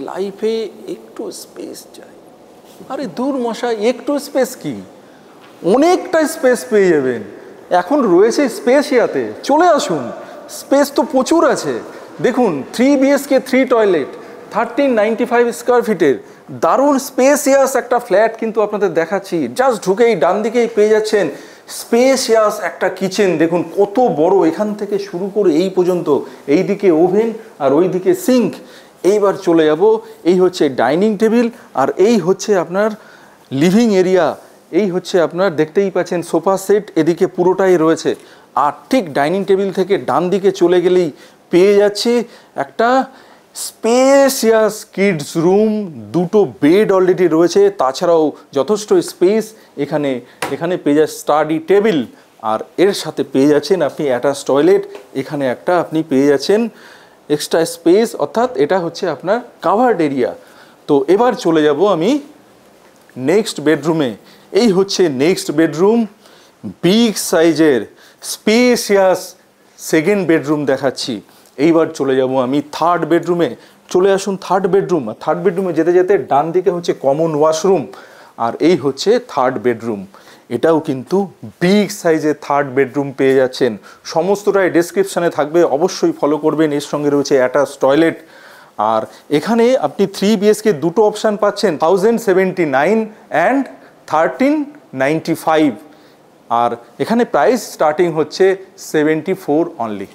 লাইফে একটু স্পেস চাই। আরে দূর মশাই, একটু স্পেস কি, অনেকটা স্পেস পেয়ে যাবেন। এখন রয়েছে স্পেশিয়াতে, চলে আসুন, স্পেস তো প্রচুর আছে। দেখুন 3 BHK 3 টয়লেট, 1395 স্কোয়ার ফিটের দারুণ স্পেশিয়াস একটা ফ্ল্যাট কিন্তু আপনাদের দেখাচ্ছি। জাস্ট ঢুকেই ডান দিকেই পেয়ে যাচ্ছেন স্পেশিয়াস একটা কিচেন। দেখুন কত বড়, এখান থেকে শুরু করে এই পর্যন্ত, এই দিকে ওভেন আর ওই দিকে সিঙ্ক। এইবার চলে যাব, এই হচ্ছে ডাইনিং টেবিল আর এই হচ্ছে আপনার লিভিং এরিয়া। এই হচ্ছে আপনার দেখতেই পাচ্ছেন সোফা সেট এদিকে পুরোটাই রয়েছে। আর ঠিক ডাইনিং টেবিল থেকে ডান দিকে চলে গেলেই পেয়ে যাচ্ছি একটা স্পেশিয়াস কিডস রুম, দুটো বেড অলরেডি রয়েছে, তাছাড়াও যথেষ্ট স্পেস এখানে। এখানে পেয়ে যাচ্ছে স্টাডি টেবিল আর এর সাথে পেয়ে যাচ্ছেন আপনি অ্যাটাচ টয়লেট। এখানে একটা আপনি পেয়ে যাচ্ছেন এক্সট্রা স্পেস, অর্থাৎ এটা হচ্ছে আপনার কাভার্ড এরিয়া। তো এবার চলে যাব আমি নেক্সট বেডরুমে। এই হচ্ছে নেক্সট বেডরুম, বিগ সাইজের স্পেশিয়াস সেকেন্ড বেডরুম দেখাচ্ছি। এইবার চলে যাব আমি থার্ড বেডরুমে। চলে আসুন থার্ড বেডরুম। আর থার্ড বেডরুমে যেতে যেতে ডান দিকে হচ্ছে কমন ওয়াশরুম আর এই হচ্ছে থার্ড বেডরুম। এটাও কিন্তু বিগ সাইজের থার্ড বেডরুম পেয়ে যাচ্ছেন। সমস্তটাই ডেসক্রিপশানে থাকবে, অবশ্যই ফলো করবেন। এর সঙ্গে রয়েছে অ্যাটাচ টয়লেট। আর এখানে আপনি 3 BHK দুটো অপশান পাচ্ছেন, 1079 অ্যান্ড 1395। আর এখানে প্রাইস স্টার্টিং হচ্ছে 74 অনলি।